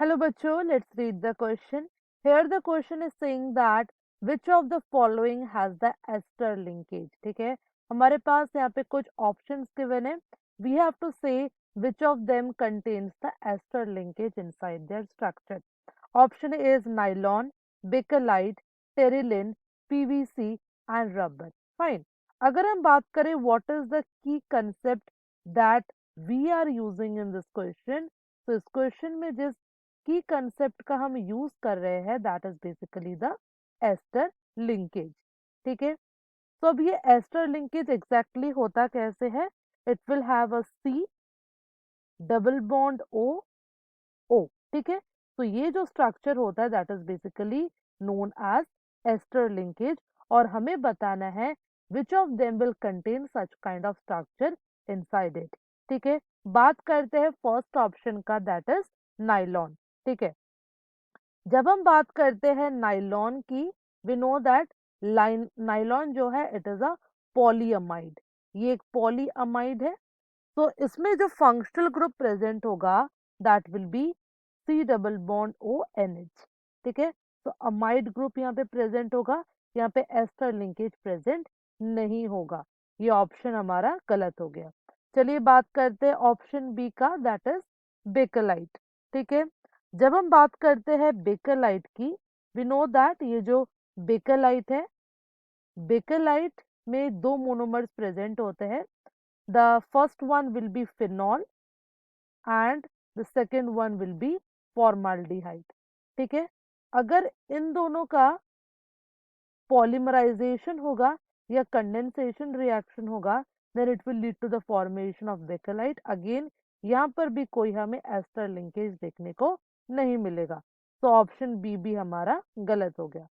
Hello बच्चों, let's read the question. Here the question is saying that which of the following has the ester linkage. ठीक है, हमारे पास यहाँ पे कुछ options given है. We have to say which of them contains the ester linkage inside their structure. Option A is nylon, bakelite, terylene, PVC and rubber. Fine. अगर हम बात करें what is the key concept that we are using in this question, तो इस question में जिस की concept का हम यूज कर रहे हैं that is basically the ester linkage. ठीक है, तो अब ये एस्टर लिंकेज एग्जैक्टली होता कैसे है. It will have a C double bond O O. ठीक है, तो ये जो स्ट्रक्चर होता है that is basically known as ester linkage और हमें बताना है which of them will contain such kind of structure inside it. ठीक है, बात करते हैं फर्स्ट ऑप्शन का दैट इज नाइलॉन. ठीक है, जब हम बात करते हैं नाइलॉन की, वी नो दैट नाइलॉन जो है इट इज अ पॉलीअमाइड. ये एक पॉलीअमाइड है, तो इसमें जो फंक्शनल ग्रुप प्रेजेंट होगा that will be C double bond O N H. ठीक है, तो अमाइड ग्रुप यहाँ पे प्रेजेंट होगा, यहाँ पे एस्टर लिंकेज प्रेजेंट नहीं होगा. ये ऑप्शन हमारा गलत हो गया. चलिए बात करते हैं ऑप्शन बी का दैट इज बेकेलाइट. ठीक है, जब हम बात करते हैं बेकेलाइट की, वी नो दैट ये जो बेकेलाइट है, बेकेलाइट में दो मोनोमर्स प्रेजेंट होते हैं. The first one will be phenol and the second one will be formaldehyde. ठीक है, अगर इन दोनों का पॉलीमराइजेशन होगा या कंडेंसेशन रिएक्शन होगा then it will lead to the formation of bakelite. Again यहाँ पर भी कोई हमें एस्टर लिंकेज देखने को नहीं मिलेगा, तो ऑप्शन बी भी हमारा गलत हो गया.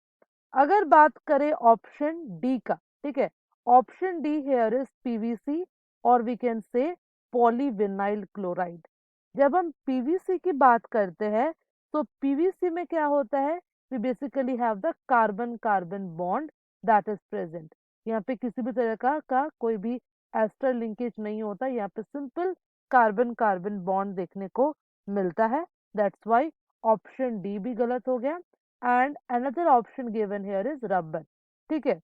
अगर बात करें ऑप्शन डी का, ठीक है, option D here is PVC और we can say polyvinyl chloride. जब हम पीवीसी की बात करते हैं तो पीवीसी में क्या होता है, we basically have the carbon carbon bond that is present. यहाँ पे किसी भी तरह का कोई भी एस्टर लिंकेज नहीं होता, यहाँ पे सिंपल कार्बन कार्बन बॉन्ड देखने को मिलता है. दैट्स वाई ऑप्शन डी भी गलत हो गया. And another option given here is rubber. ठीक है,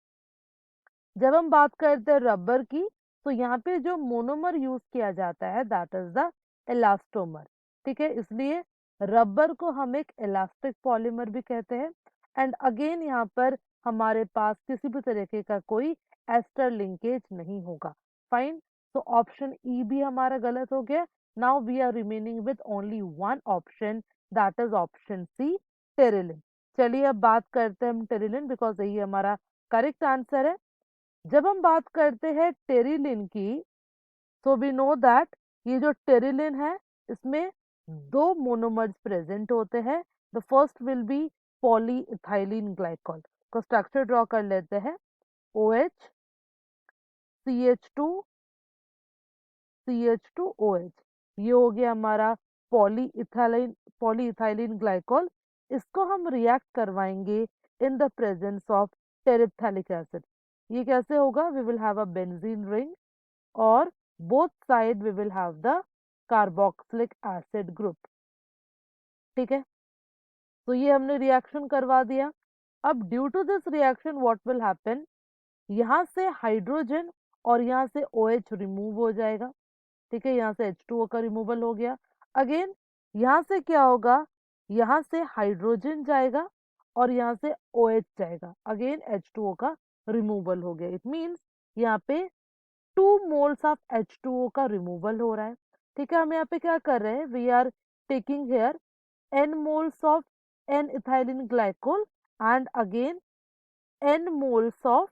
जब हम बात करते हैं रबर की, तो यहाँ पे जो मोनोमर यूज किया जाता है दैट इज द इलास्टोमर. ठीक है, इसलिए रबर को हम एक इलास्टिक पॉलीमर भी कहते हैं. एंड अगेन यहाँ पर हमारे पास किसी भी तरीके का कोई एस्टर लिंकेज नहीं होगा. फाइन, तो ऑप्शन ई भी हमारा गलत हो गया. Now we are remaining with only one option that is option C terylene. चलिए अब बात करते हैं हम टेरिलिन बिकॉज यही हमारा करेक्ट आंसर है. जब हम बात करते हैं टेरिलिन की, तो वी नो दैट ये जो टेरिलिन है इसमें दो मोनोमर्स प्रेजेंट होते हैं. The first will be poly ethylene glycol. का स्ट्रक्चर ड्रॉ कर लेते हैं. OH CH2 CH2OH, ये हो गया हमारा पॉली इथाइलिन ग्लाइकॉल. इसको हम रिएक्ट करवाएंगे in the presence of terephthalic acid. ये कैसे होगा, we will have a benzene ring और both side we will have the carboxylic acid group. ठीक है, तो ये हमने रिएक्शन करवा दिया. अब due to this reaction what will happen, यहाँ से हाइड्रोजन और यहाँ से OH रिमूव हो जाएगा. ठीक है, यहाँ से H2O का रिमूवल हो गया. अगेन यहाँ से क्या होगा, यहाँ से हाइड्रोजन जाएगा और यहाँ से OH जाएगा. अगेन H2O का रिमूवल हो गया. इट मीन्स यहाँ पे 2 मोल्स ऑफ H2O का रिमूवल हो रहा है. ठीक है, हम यहाँ पे क्या कर रहे हैं, we are taking here N moles of N ethylene glycol and again N moles of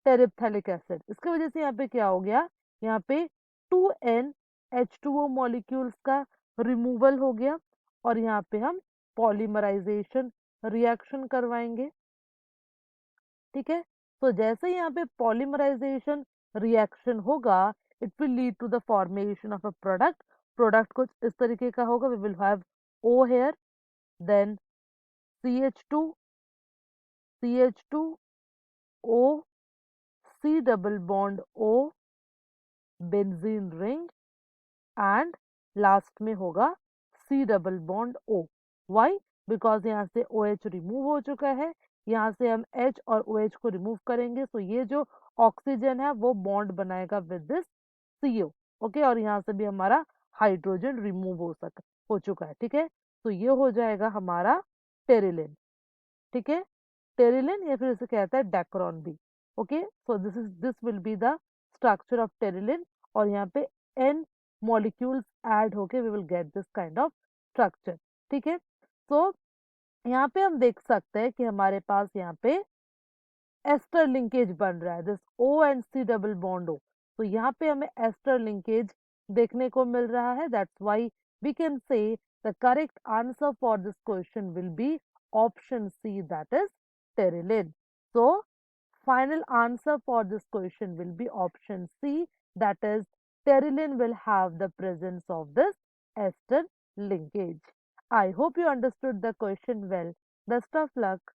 terephthalic acid. इसकी वजह से यहाँ पे क्या हो गया, यहाँ पे 2N H2O मॉलिक्यूल्स का रिमूवल हो गया और यहाँ पे हम पॉलीमराइजेशन रिएक्शन करवाएंगे. ठीक है, तो जैसे यहाँ पे पॉलीमराइजेशन रिएक्शन होगा it will lead to the formation of a product. Product कुछ इस तरीके का होगा. We will have O here, then CH2 O C double bond O, benzene ring and last में होगा C double bond O. Why? Because यहाँ से O H remove हो चुका है, यहाँ से हम एच और ओ एच को रिमूव करेंगे, तो ये जो ऑक्सीजन है वो बॉन्ड बनाएगा विद दिस सीओ। ओके, और यहाँ से भी हमारा हाइड्रोजन रिमूव हो चुका है। ठीक है, तो ये हो जाएगा हमारा टेरिलिन। ठीक है, टेरिलिन या फिर इसे कहता है डेक्रोन भी। Okay, so this will be the structure of terylene, और यहाँ पे एन मॉलिक्यूल्स ऐड होके we will get this kind of structure. ठीक है, सो यहाँ पे हम देख सकते हैं कि हमारे पास यहाँ पे एस्टर लिंकेज बन रहा है, this O and C double bond O. तो यहाँ पे हमें एस्टर लिंकेज देखने को मिल रहा है, that's why we can say the correct answer for this question will be option C, that is terylene. So final answer for this question will be option C, that is pterilin will have the presence of this ester linkage. I hope you understood the question well. Best of luck.